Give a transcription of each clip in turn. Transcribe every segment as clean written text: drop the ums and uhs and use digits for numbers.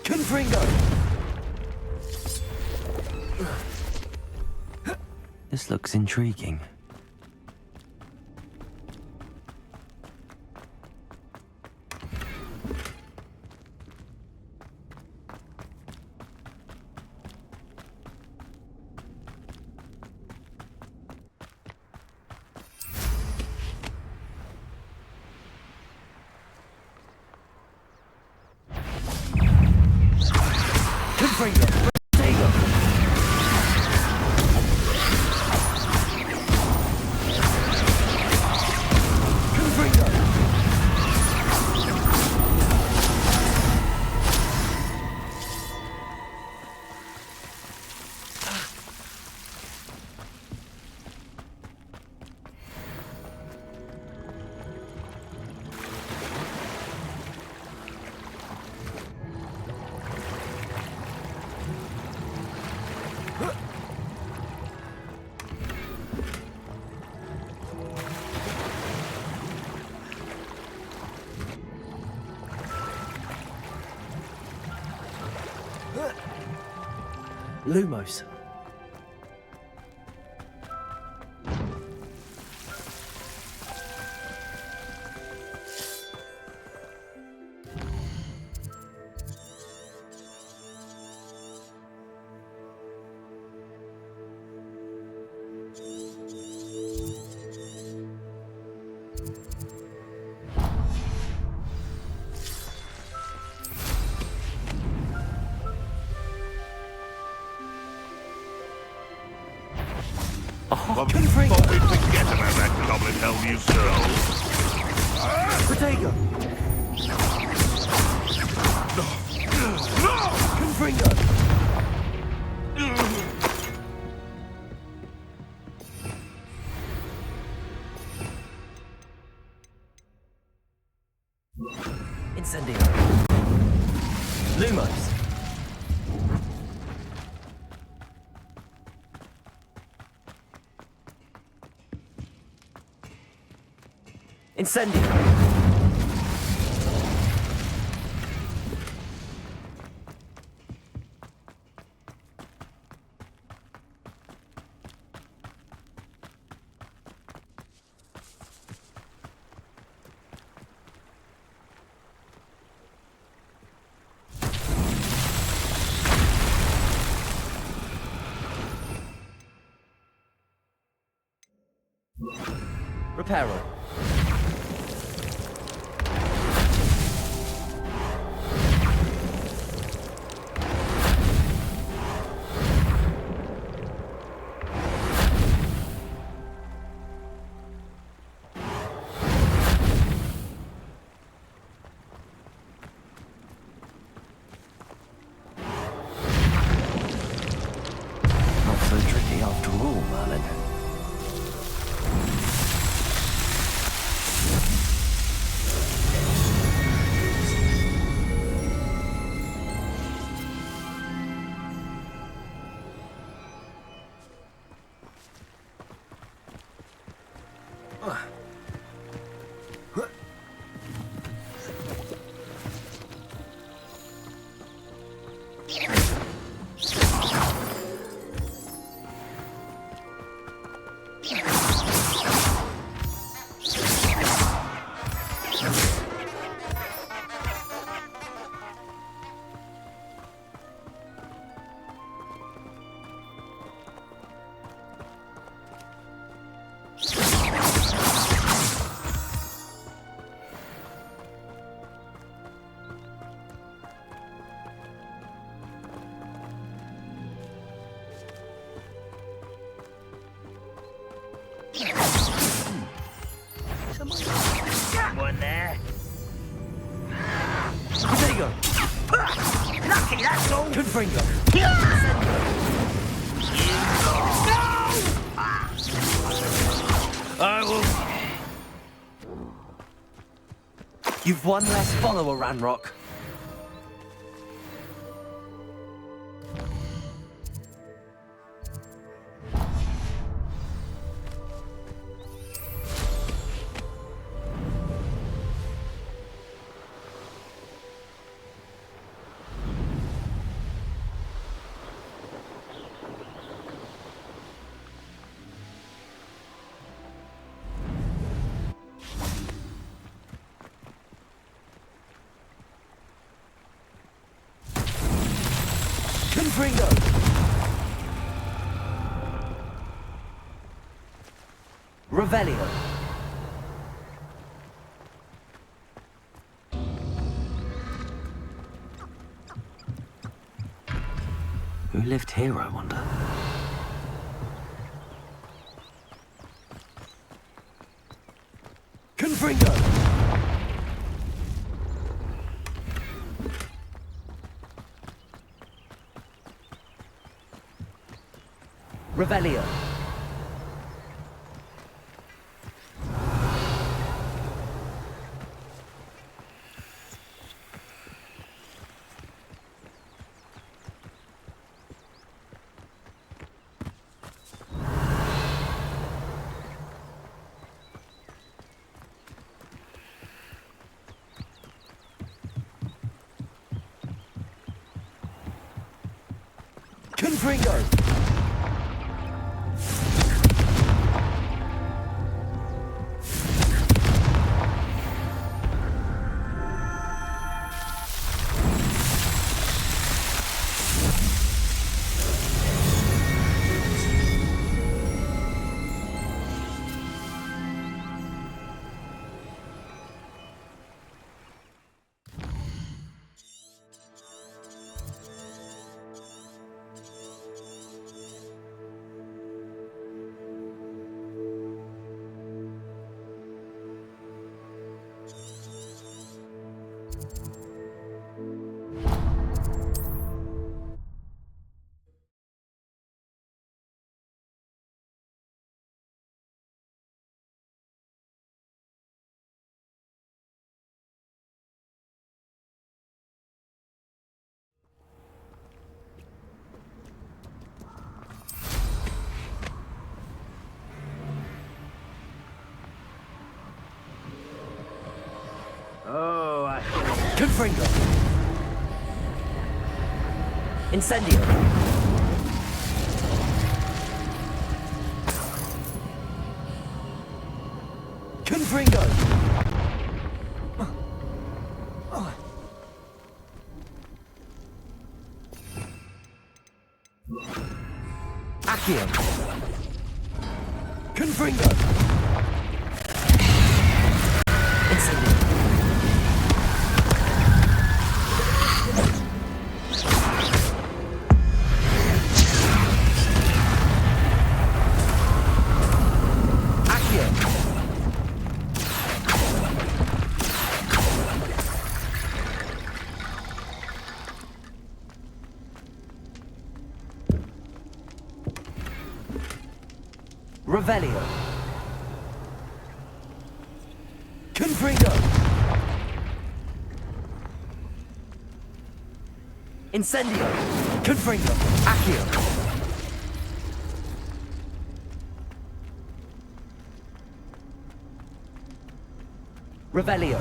Confringo! This looks intriguing. Confringo! Lumos. Thought we'd forget about that goblin helm you stole. Protego! No! Confringo! Incendio! Lumos! Incendio! Reparo. Not so tricky after all, Merlin. Someone there. Protego! Lucky, that's all. Confringo! I will... You've one less follower, Ranrock. Revelio. Who lived here, I wonder? Confringo! Revelio. Confringo! Oh, I... Confringo! Incendio! Confringo! Accio! Confringo! Incendio! Revelio. Confringo. Incendio. Confringo. Accio. Revelio.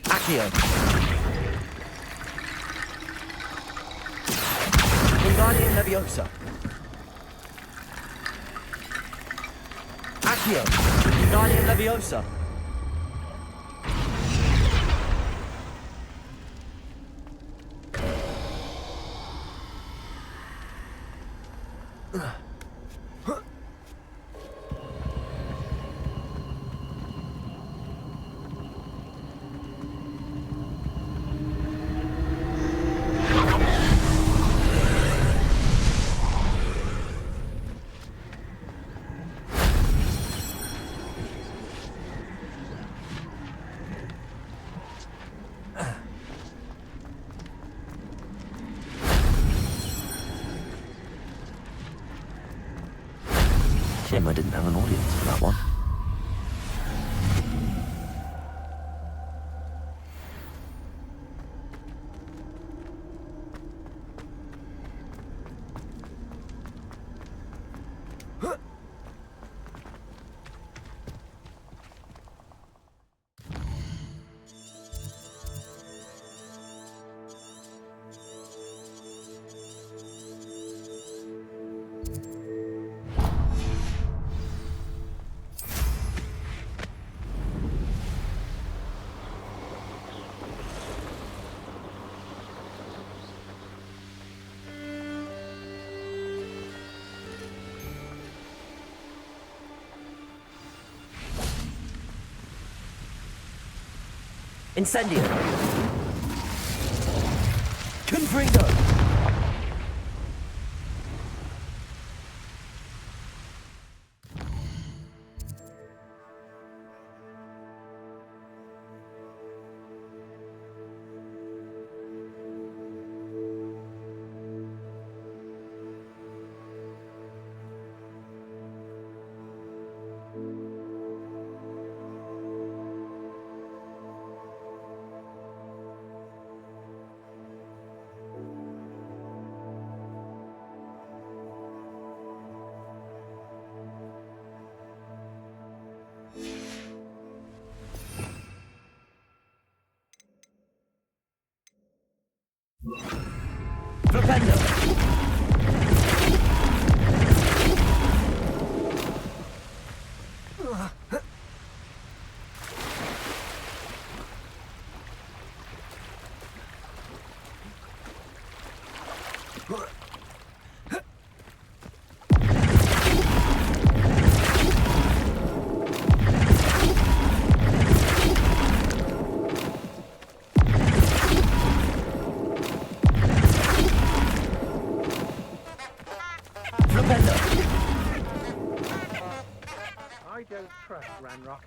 Accio. Guardian Leviosa. Accio. Guardian Leviosa. Shame I didn't have an audience for that one. Incendio. Confringo. Flipendo. I don't trust Ranrock.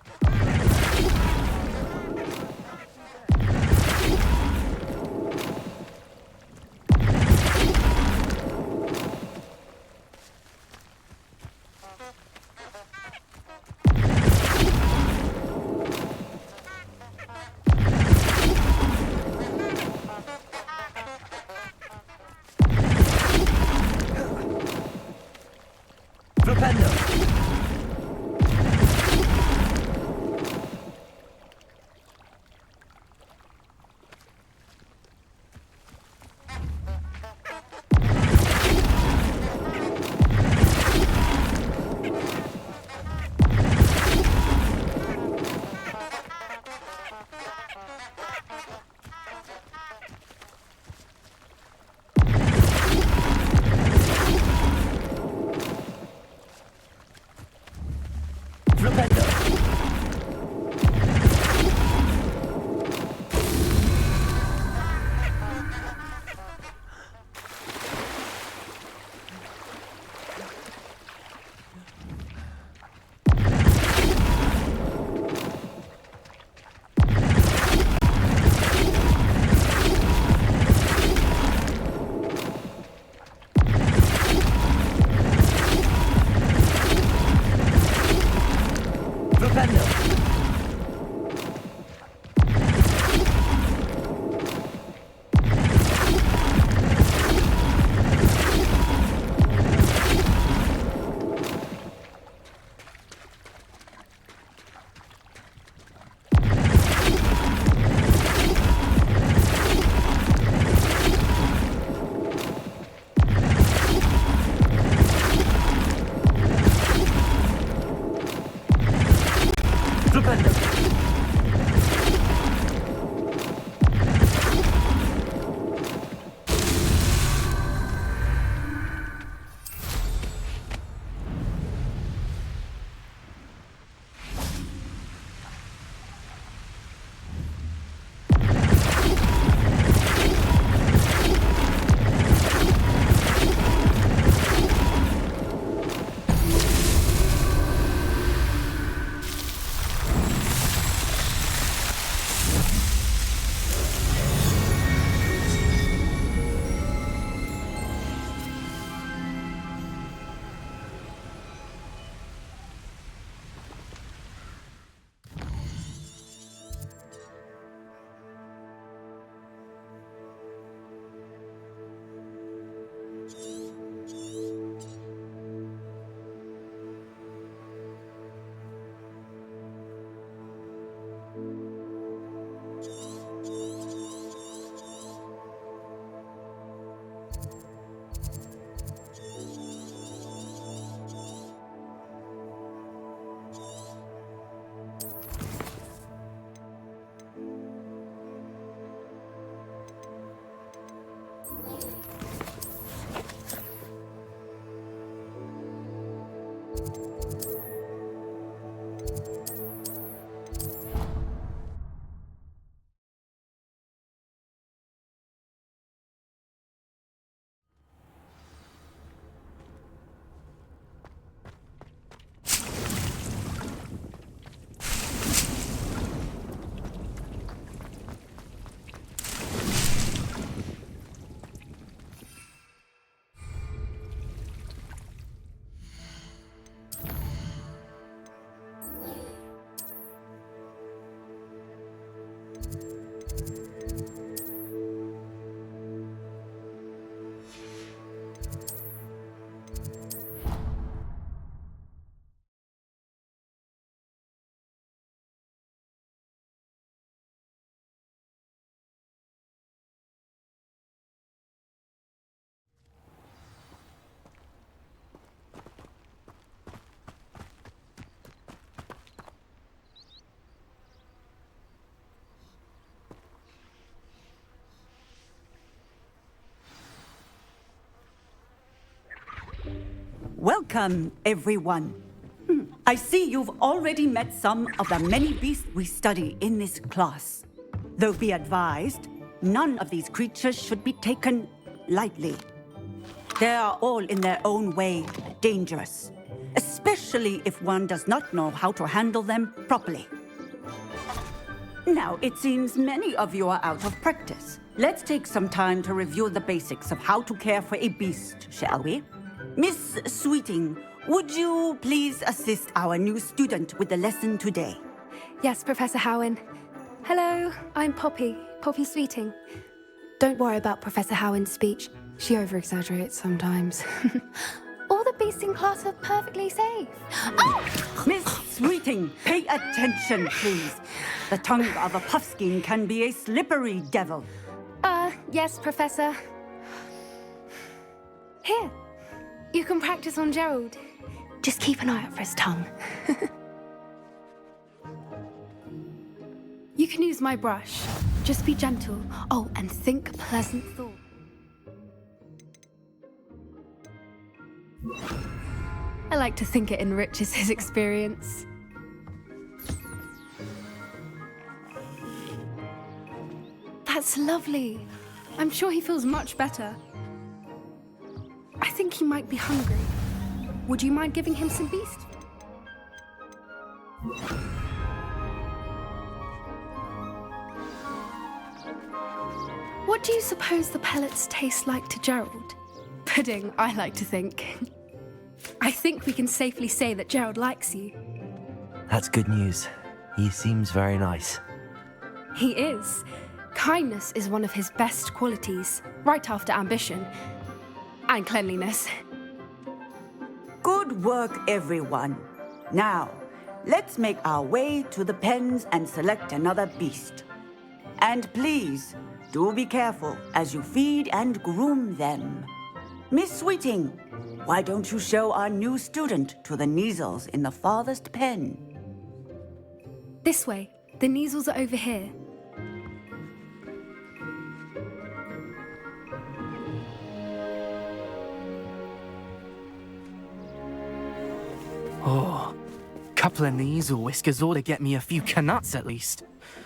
Flipendo. Welcome, everyone. I see you've already met some of the many beasts we study in this class. Though be advised, none of these creatures should be taken lightly. They are all in their own way dangerous, especially if one does not know how to handle them properly. Now, it seems many of you are out of practice. Let's take some time to review the basics of how to care for a beast, shall we? Miss Sweeting, would you please assist our new student with the lesson today? Yes, Professor Howen. Hello, I'm Poppy Sweeting. Don't worry about Professor Howen's speech. She over-exaggerates sometimes. All the beasts in class are perfectly safe. Oh! Miss Sweeting, pay attention, please. The tongue of a puffskein can be a slippery devil. Yes, Professor. Here, you can practice on Gerald. Just keep an eye out for his tongue. You can use my brush. Just be gentle. Oh, and think pleasant thoughts. I like to think it enriches his experience. That's lovely. I'm sure he feels much better. I think he might be hungry. Would you mind giving him some beast? What do you suppose the pellets taste like to Gerald? Pudding, I like to think. I think we can safely say that Gerald likes you. That's good news. He seems very nice. He is. Kindness is one of his best qualities, right after ambition. And cleanliness. Good work, everyone. Now, let's make our way to the pens and select another beast. And please, do be careful as you feed and groom them. Miss Sweeting, why don't you show our new student to the Neasels in the farthest pen? This way. The Neasels are over here. Oh, couple of Neasel whiskers ought to get me a few canuts at least.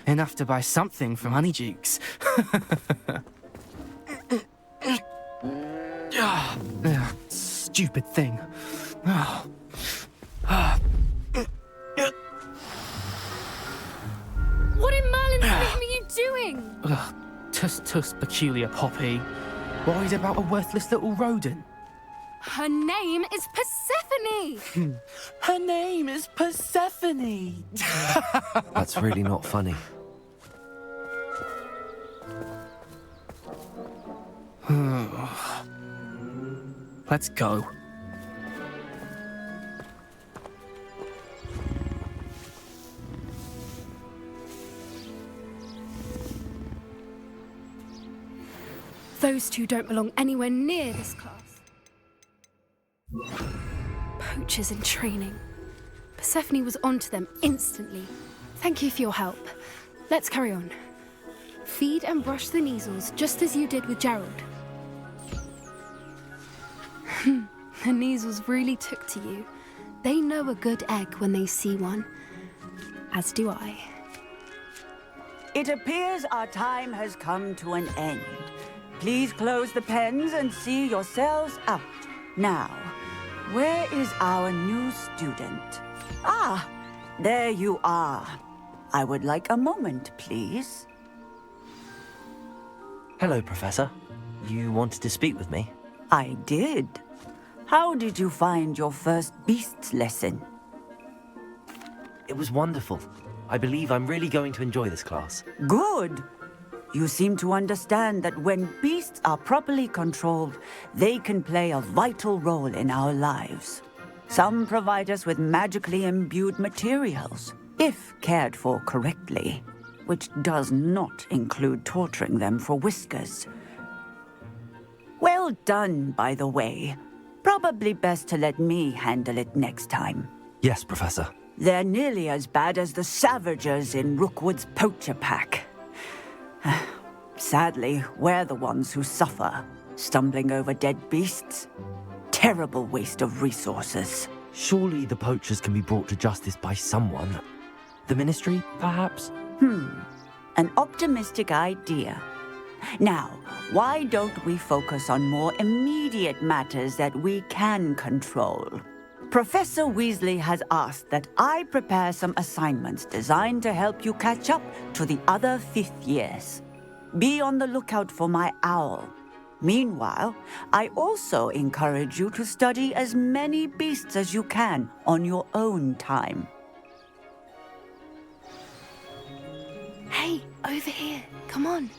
Enough to buy something from Honeydukes. Stupid thing. What in Merlin's name are you doing? Tuss, peculiar Poppy. Worried about a worthless little rodent. Her name is Persephone! Her name is Persephone! That's really not funny. Let's go. Those two don't belong anywhere near this class. Poachers in training. Persephone was onto them instantly. Thank you for your help. Let's carry on. Feed and brush the Neasels just as you did with Gerald. The Neasels really took to you. They know a good egg when they see one. As do I. It appears our time has come to an end. Please close the pens and see yourselves out. Now, where is our new student? Ah, there you are. I would like a moment, please. Hello, Professor. You wanted to speak with me? I did. How did you find your first beasts lesson? It was wonderful. I believe I'm really going to enjoy this class. Good. You seem to understand that when beasts are properly controlled, they can play a vital role in our lives. Some provide us with magically imbued materials, if cared for correctly, which does not include torturing them for whiskers. Well done, by the way. Probably best to let me handle it next time. Yes, Professor. They're nearly as bad as the Savagers in Rookwood's poacher pack. Sadly, we're the ones who suffer, stumbling over dead beasts. terrible waste of resources. Surely the poachers can be brought to justice by someone. The ministry, perhaps? An optimistic idea. Now, why don't we focus on more immediate matters that we can control? Professor Weasley has asked that I prepare some assignments designed to help you catch up to the other fifth years. Be on the lookout for my owl. Meanwhile, I also encourage you to study as many beasts as you can on your own time. Hey, over here. Come on.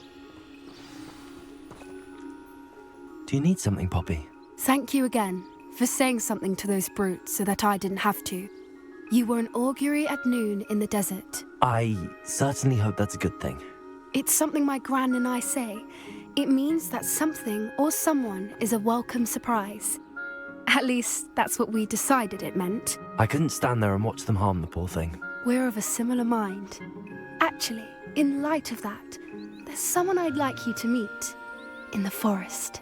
Do you need something, Poppy? Thank you again for saying something to those brutes so that I didn't have to. You were an augury at noon in the desert. I certainly hope that's a good thing. It's something my gran and I say. It means that something or someone is a welcome surprise. At least, that's what we decided it meant. I couldn't stand there and watch them harm the poor thing. We're of a similar mind. Actually, in light of that, there's someone I'd like you to meet. In the forest.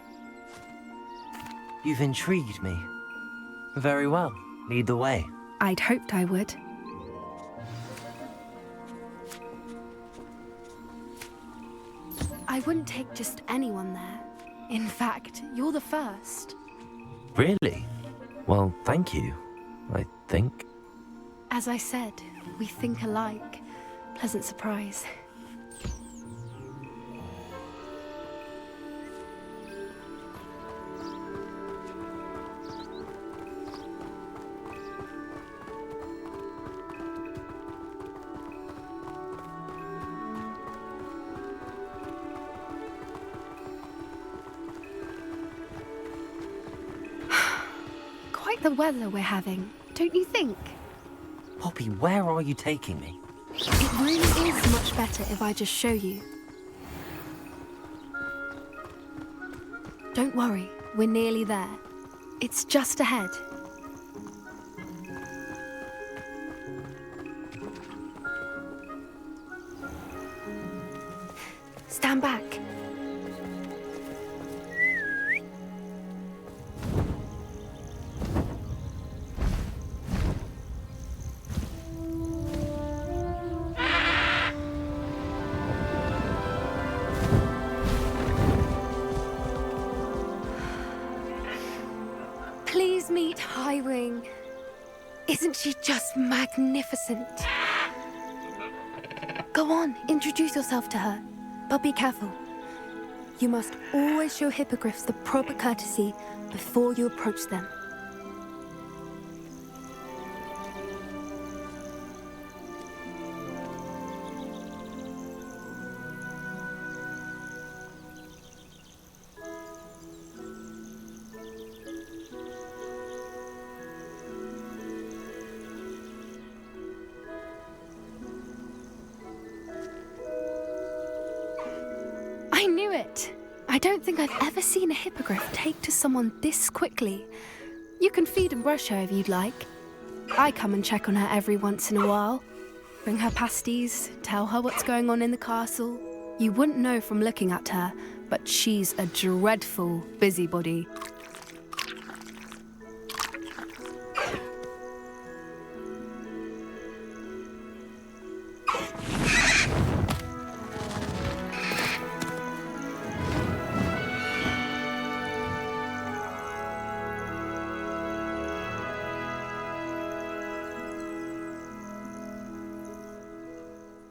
You've intrigued me. Very well. Lead the way. I'd hoped I would. I wouldn't take just anyone there. In fact, you're the first. Really? Well, thank you, I think. As I said, we think alike. Pleasant surprise. Quite the weather we're having, don't you think? Poppy, where are you taking me? It really is much better if I just show you. Don't worry, we're nearly there. It's just ahead. Stand back. Please meet Highwing. Isn't she just magnificent? Go on, introduce yourself to her. But be careful. You must always show hippogriffs the proper courtesy before you approach them. I knew it! I don't think I've ever seen a hippogriff take to someone this quickly. You can feed and brush her if you'd like. I come and check on her every once in a while. Bring her pasties, tell her what's going on in the castle. You wouldn't know from looking at her, but she's a dreadful busybody.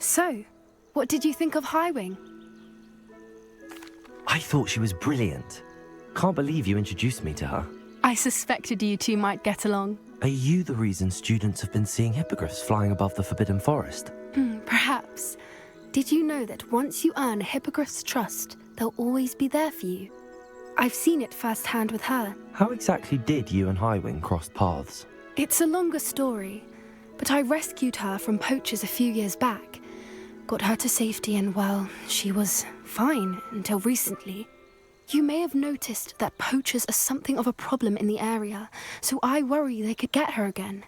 So, what did you think of Highwing? I thought she was brilliant. Can't believe you introduced me to her. I suspected you two might get along. Are you the reason students have been seeing hippogriffs flying above the Forbidden Forest? Perhaps. Did you know that once you earn a hippogriff's trust, they'll always be there for you? I've seen it firsthand with her. How exactly did you and Highwing cross paths? It's a longer story, but I rescued her from poachers a few years back. Got her to safety and, well, she was fine until recently. You may have noticed that poachers are something of a problem in the area, so I worry they could get her again.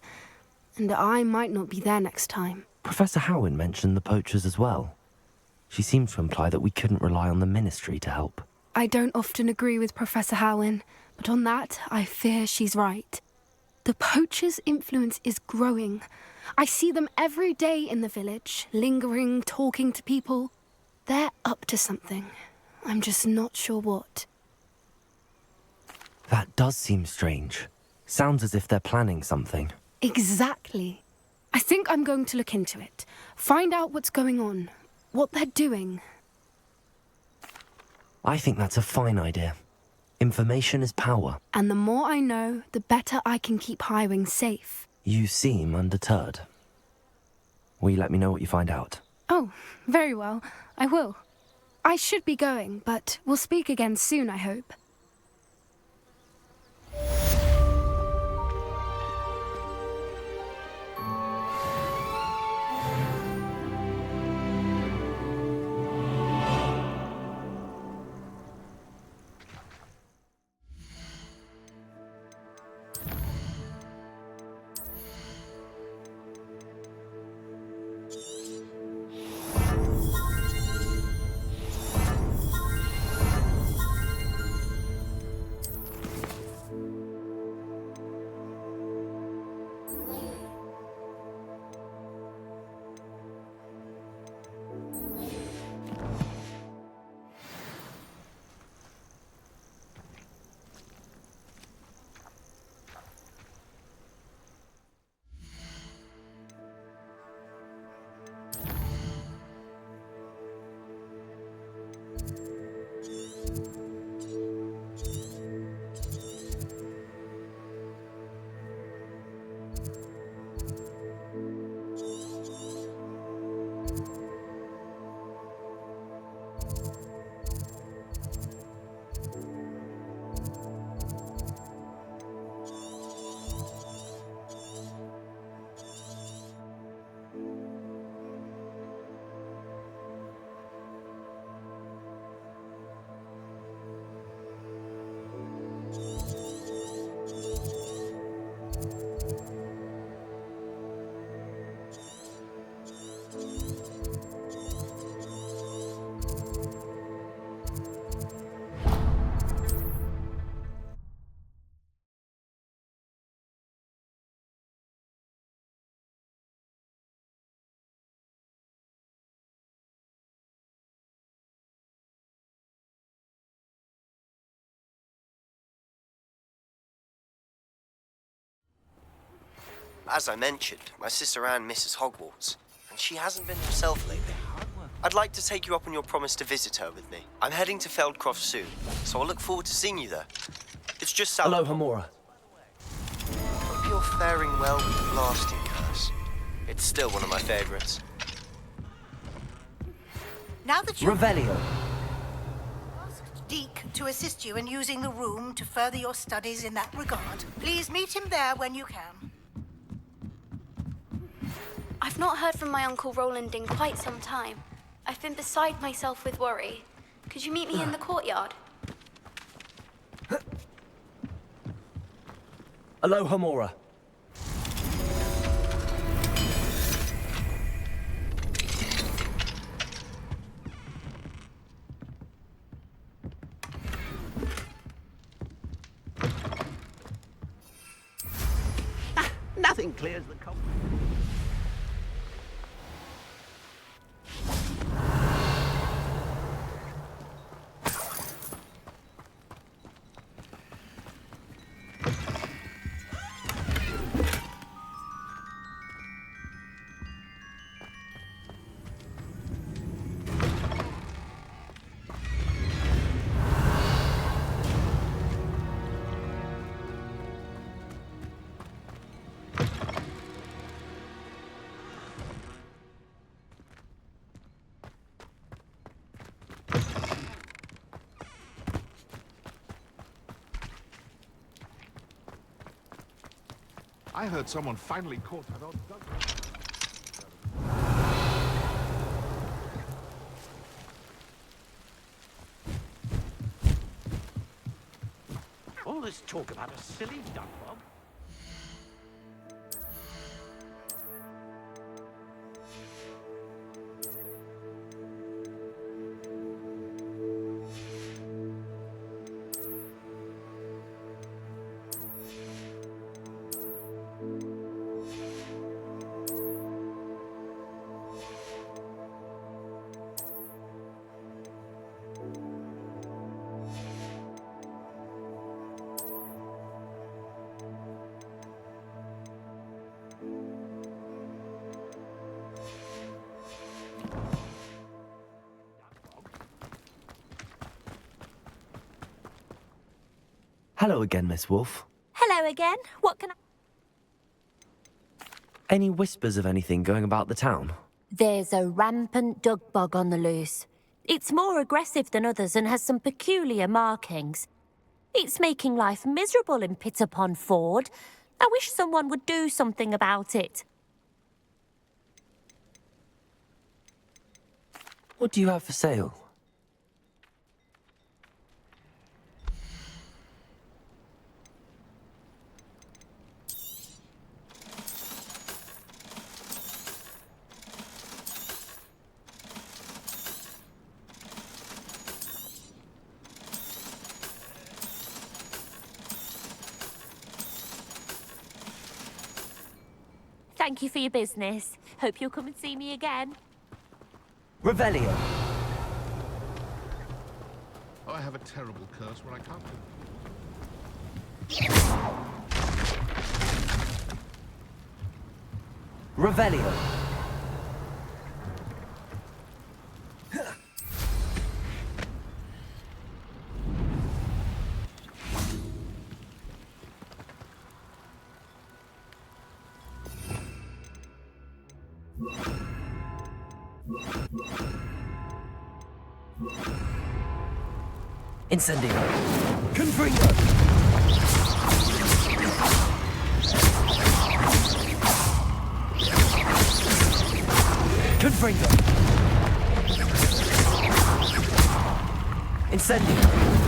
And I might not be there next time. Professor Howin mentioned the poachers as well. She seemed to imply that we couldn't rely on the ministry to help. I don't often agree with Professor Howin, But on that, I fear she's right. The poachers' influence is growing. I see them every day in the village, lingering, talking to people. They're up to something. I'm just not sure what. That does seem strange. Sounds as if they're planning something. Exactly. I think I'm going to look into it. Find out what's going on, what they're doing. I think that's a fine idea. Information is power. And the more I know, the better I can keep Highwing safe. You seem undeterred. Will you let me know what you find out? Oh, very well. I will. I should be going, but we'll speak again soon, I hope. As I mentioned, my sister Anne misses Hogwarts, and she hasn't been herself lately. I'd like to take you up on your promise to visit her with me. I'm heading to Feldcroft soon, so I'll look forward to seeing you there. It's just south. Hello, Hamura. Hope you're faring well with the blasting curse. It's still one of my favorites. Now that you've Revelio. asked Deke to assist you in using the room to further your studies in that regard, please meet him there when you can. I've not heard from my Uncle Roland in quite some time. I've been beside myself with worry. Could you meet me in the courtyard? Hello, Hamura. Nothing clears the conflict. I heard someone finally caught that old duck. All this talk about a silly duck, Bob. Hello again, Miss Wolf. Hello again. What can I... Any whispers of anything going about the town? There's a rampant dug bug on the loose. It's more aggressive than others and has some peculiar markings. It's making life miserable in Pitterpond Ford. I wish someone would do something about it. What do you have for sale? Thank you for your business. Hope you'll come and see me again. Revelio. I have a terrible curse where I can't do. Revelio. Incendio. Confringo. Confringo. Incendio.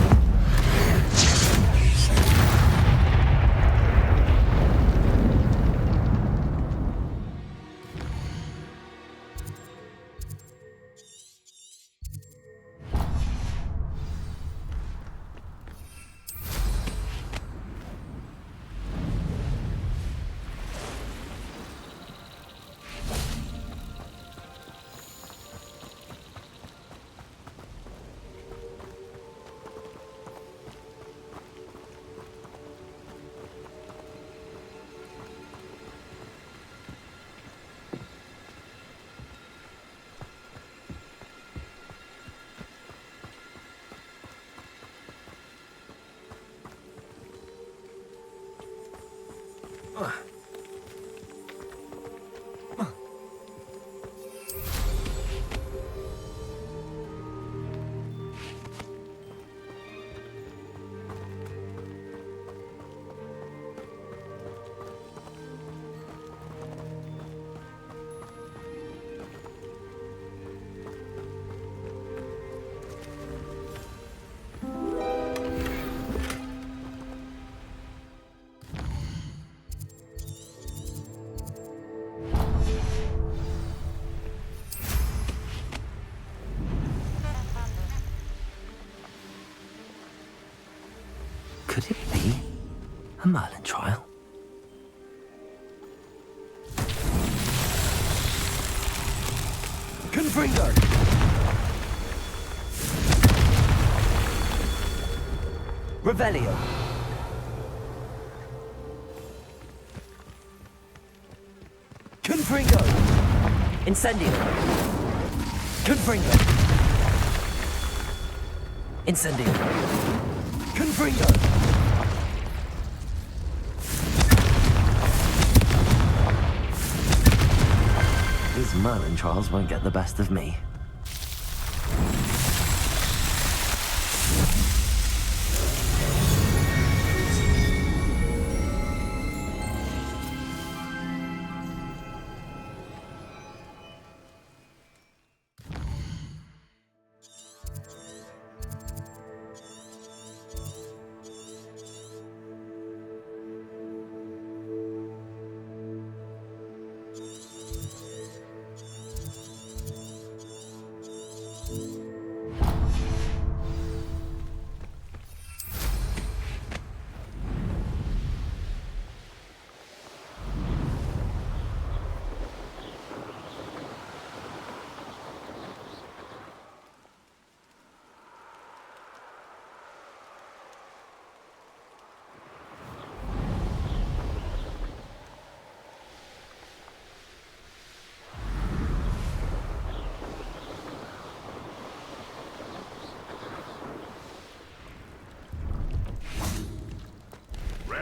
Could it be a Merlin trial? Confringo! Revelio! Confringo! Incendio! Confringo! Incendio! Confringo! These Merlin trials won't get the best of me.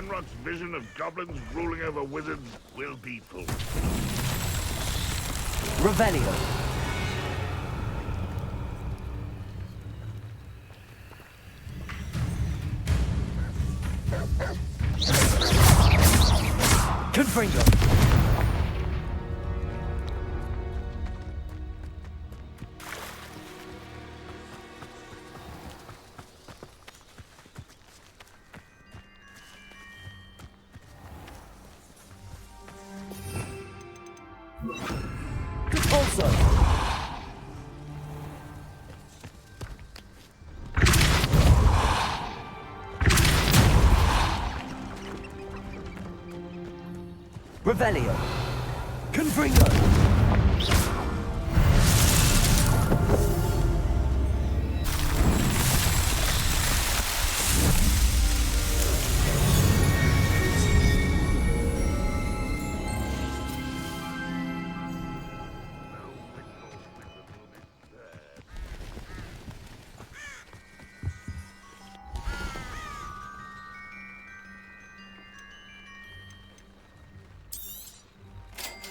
Penrock's vision of goblins ruling over wizards will be fulfilled. Revelio. Confringo. Also. Revelio. Confringo.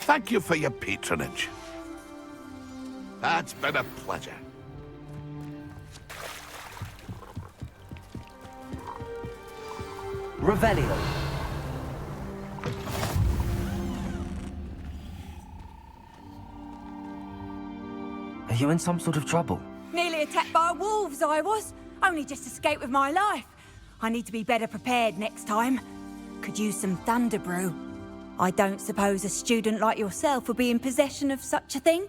Thank you for your patronage. It's been a pleasure. Revelio. Are you in some sort of trouble? Nearly attacked by wolves, I was. Only just escaped with my life. I need to be better prepared next time. Could use some thunder brew. I don't suppose a student like yourself would be in possession of such a thing?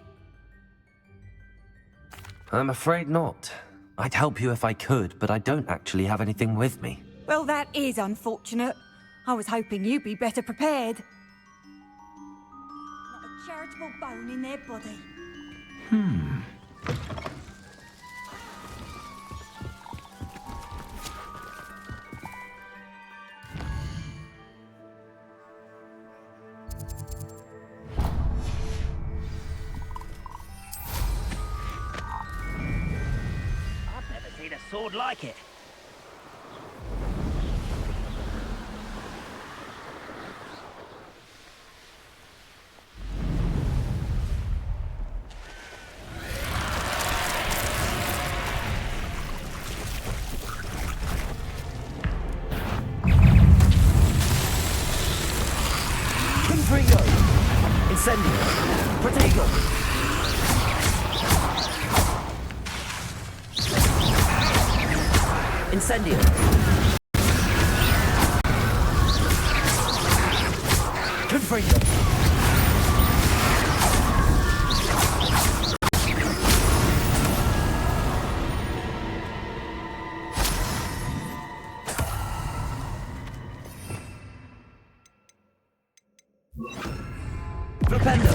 I'm afraid not. I'd help you if I could, but I don't actually have anything with me. Well, that is unfortunate. I was hoping you'd be better prepared. Not a charitable bone in their body. I've never seen a sword like it. Confringo. Incendio. Protego. Incendio. Confringo. Flipendo.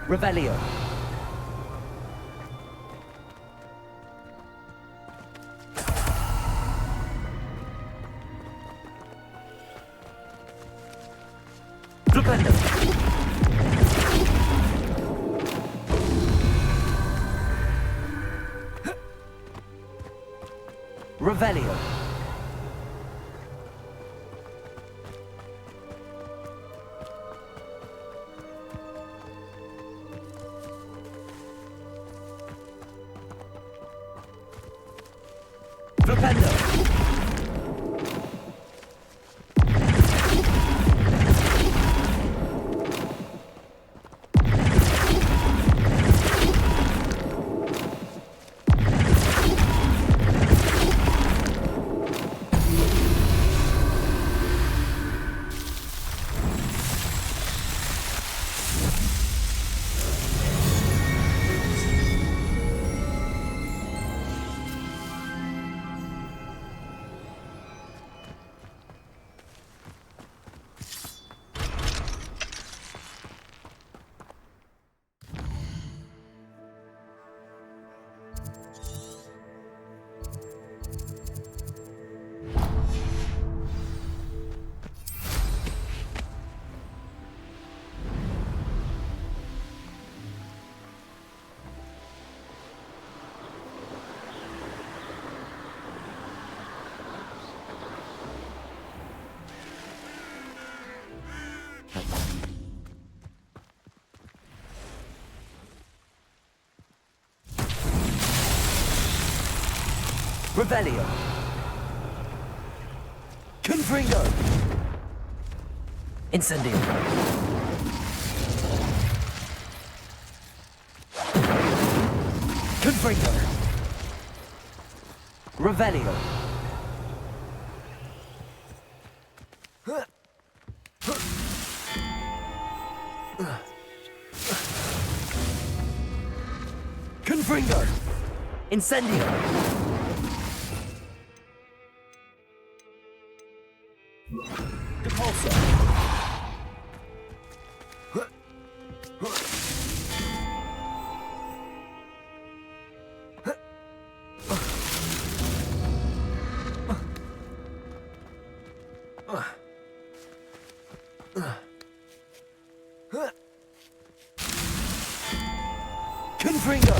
Revelio. Flipendo. Revelio. Flipendo. Revelio. Confringo. Incendio. Confringo. Revelio. Confringo. Incendio. Depulso. Confringo.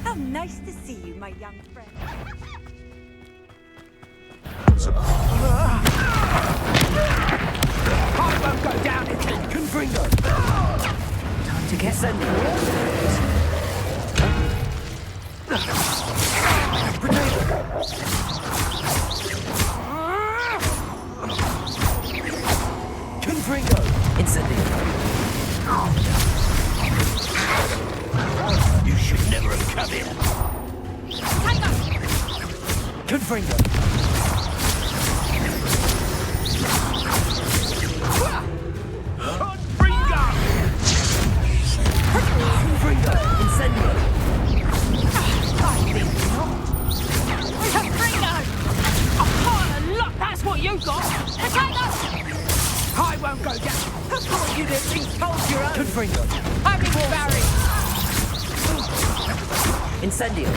How nice to see you, my young friend. I won't go down again. Confringo. Time to get sent. Confringo. Incendio. You should never have come here. Confringo. Confringo. Incendio. That's what you got. I won't go down. I thought you'd at least hold your own. Confringo. I'm embarrassed. Incendio.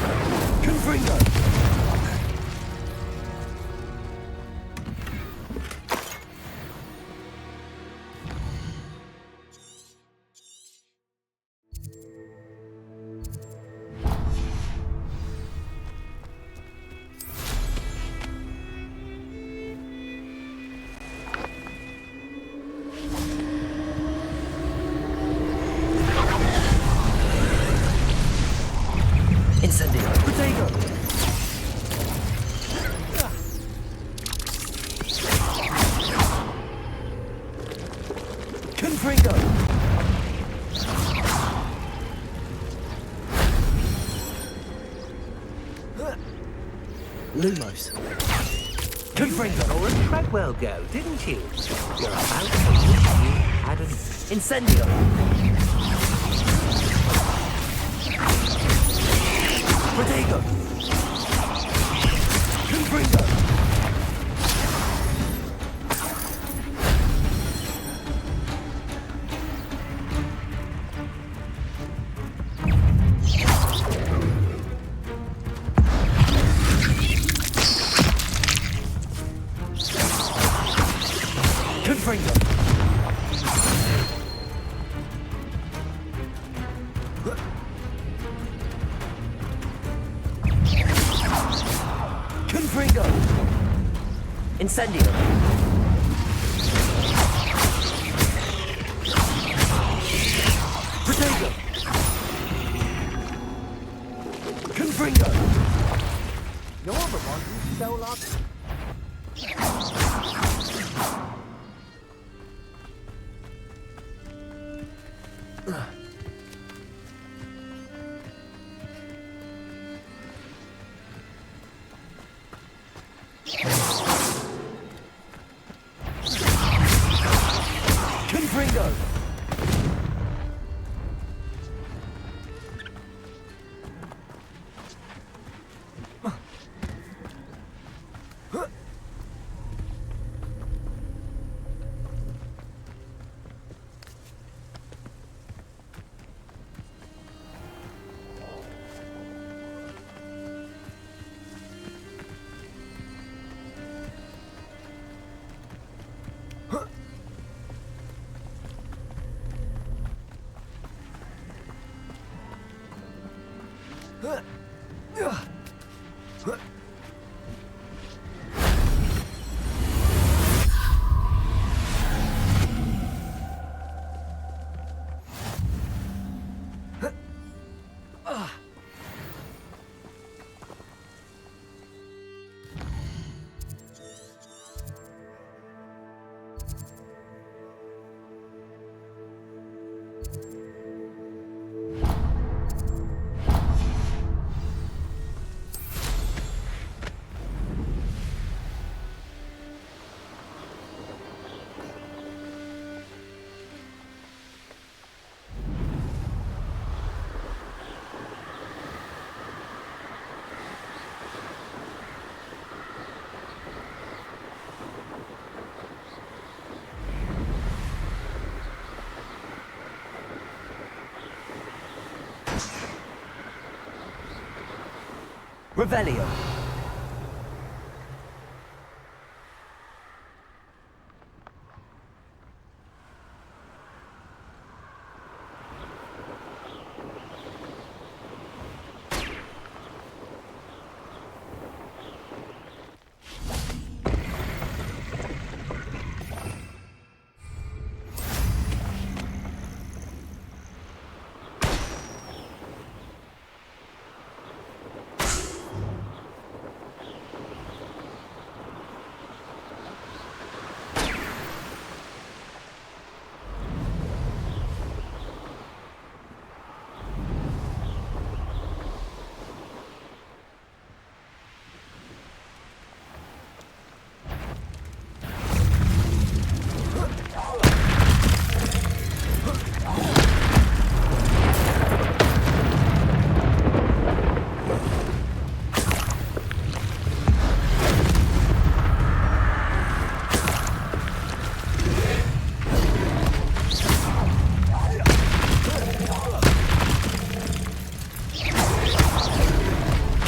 Confringo. Incendio. Potato. Confringo. Lumos. Confringo. Or a Treadwell go, didn't you? You're about to wish you hadn't. Incendio. Potato. Confringo. Confringo. Confringo. Incendio. Potato. Confringo. You're the one who stole our... Confringo! Revelio.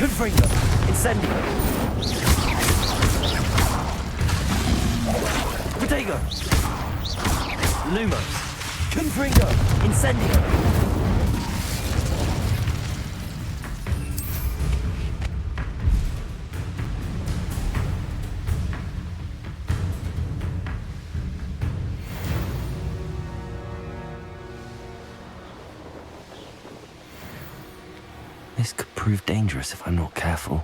Confringo. Incendio. Protego. Lumos. Confringo. Incendio. This could prove dangerous if I'm not careful.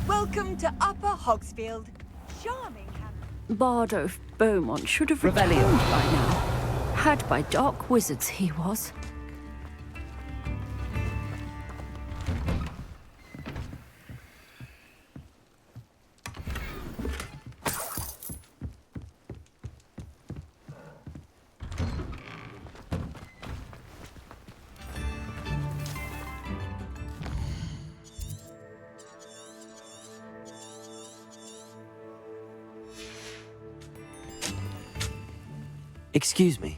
Welcome to Upper Hogsfield. Charming. Bardolph Beaumont should have returned by now. Had by dark wizards he was. Excuse me,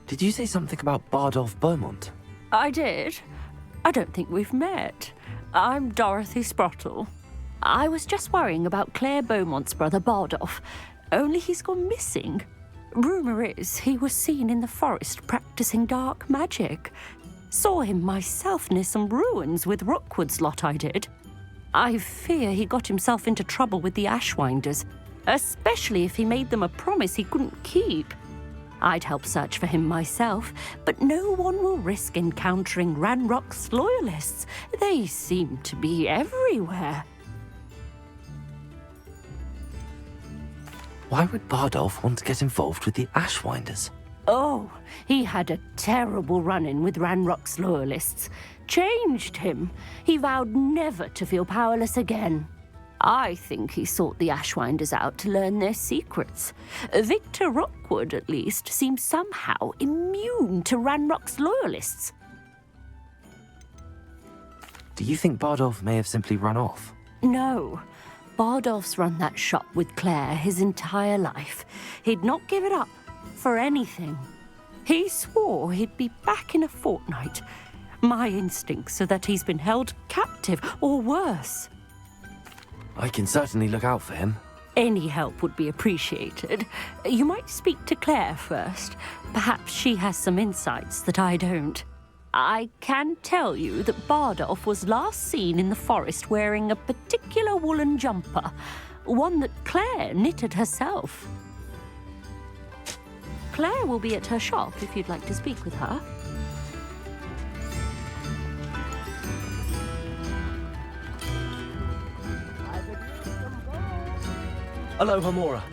did you say something about Bardolph Beaumont? I did. I don't think we've met. I'm Dorothy Sprottle. I was just worrying about Claire Beaumont's brother Bardolph, only he's gone missing. Rumour is he was seen in the forest practicing dark magic. Saw him myself near some ruins with Rookwood's lot I did. I fear he got himself into trouble with the Ashwinders, especially if he made them a promise he couldn't keep. I'd help search for him myself, but no one will risk encountering Ranrock's loyalists. They seem to be everywhere. Why would Bardolph want to get involved with the Ashwinders? Oh, he had a terrible run-in with Ranrock's loyalists. Changed him. He vowed never to feel powerless again. I think he sought the Ashwinders out to learn their secrets. Victor Rockwood, at least, seems somehow immune to Ranrock's loyalists. Do you think Bardolph may have simply run off? No. Bardolph's run that shop with Claire his entire life. He'd not give it up for anything. He swore he'd be back in a fortnight. My instincts are that he's been held captive, or worse. I can certainly look out for him. Any help would be appreciated. You might speak to Claire first. Perhaps she has some insights that I don't. I can tell you that Bardolph was last seen in the forest wearing a particular woolen jumper, one that Claire knitted herself. Claire will be at her shop if you'd like to speak with her. Aloha Mora.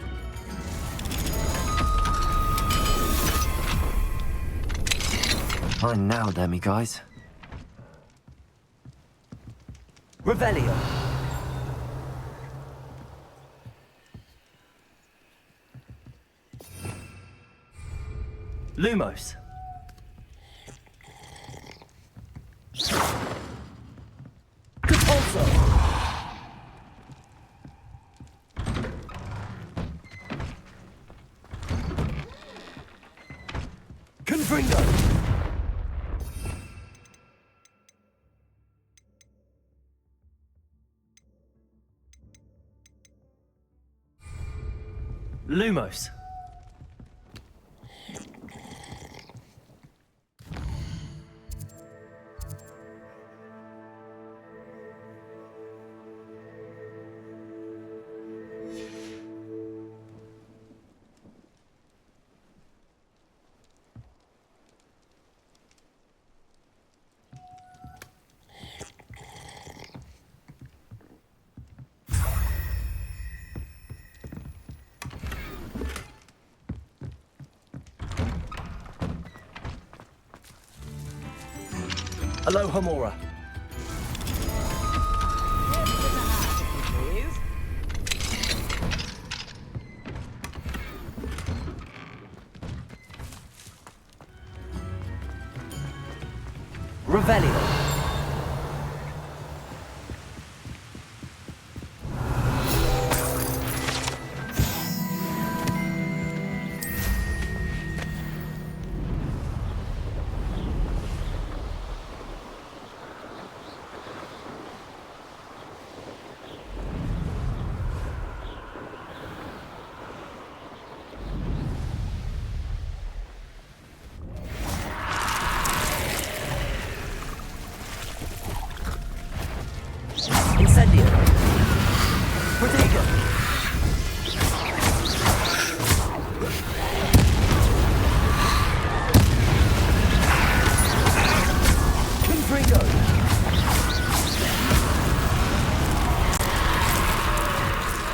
Fine now, Demi guys. Revelio. Lumos. Capolso. Confringo. Lumos. Aloha Mora. Revelio. Incendio. Protego. Confringo.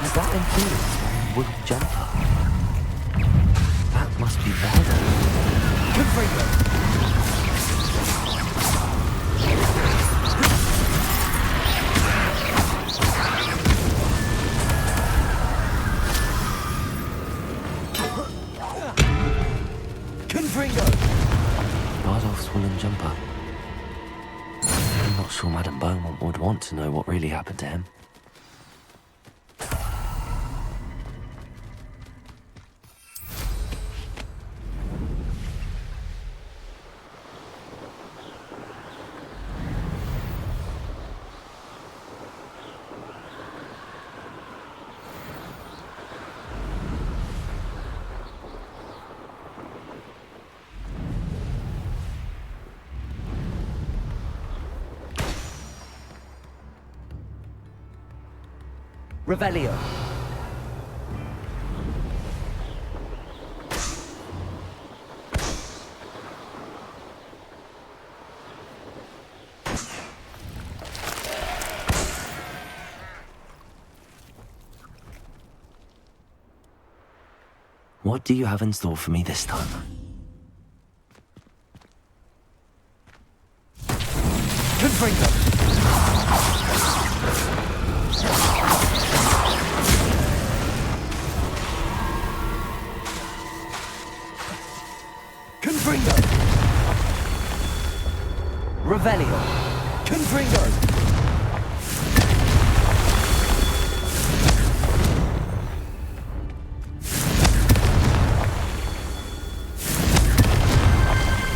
Is that influence wood jumper? That must be better. Confringo. Bardolph's woolen jumper. I'm not sure Madame Beaumont would want to know what really happened to him. Revelio. What do you have in store for me this time? Confringo. Revelio. Confringo.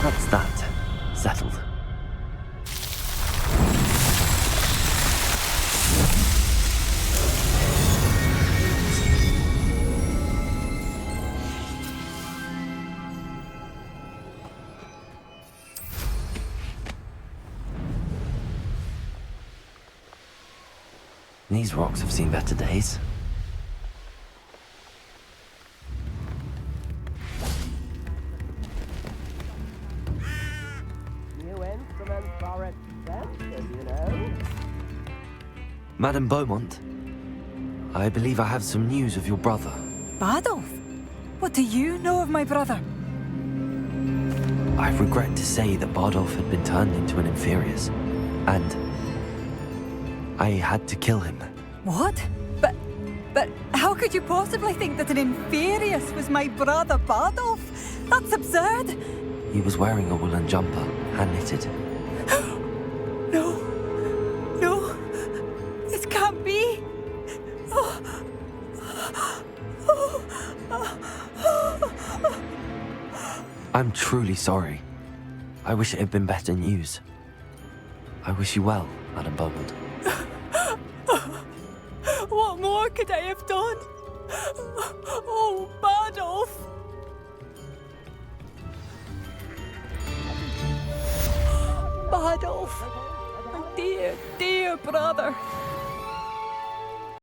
That's that. Settled. These rocks have seen better days. Madame Beaumont, I believe I have some news of your brother. Bardolph? What do you know of my brother? I regret to say that Bardolph had been turned into an Inferius, and I had to kill him. What? But how could you possibly think that an Inferius was my brother Bardolph? That's absurd! He was wearing a woolen jumper, hand-knitted. No. No. This can't be. I'm truly sorry. I wish it had been better news. I wish you well, Madame Beaumont. What more could I have done? Oh, Bardolph! Bardolph! My dear, dear brother!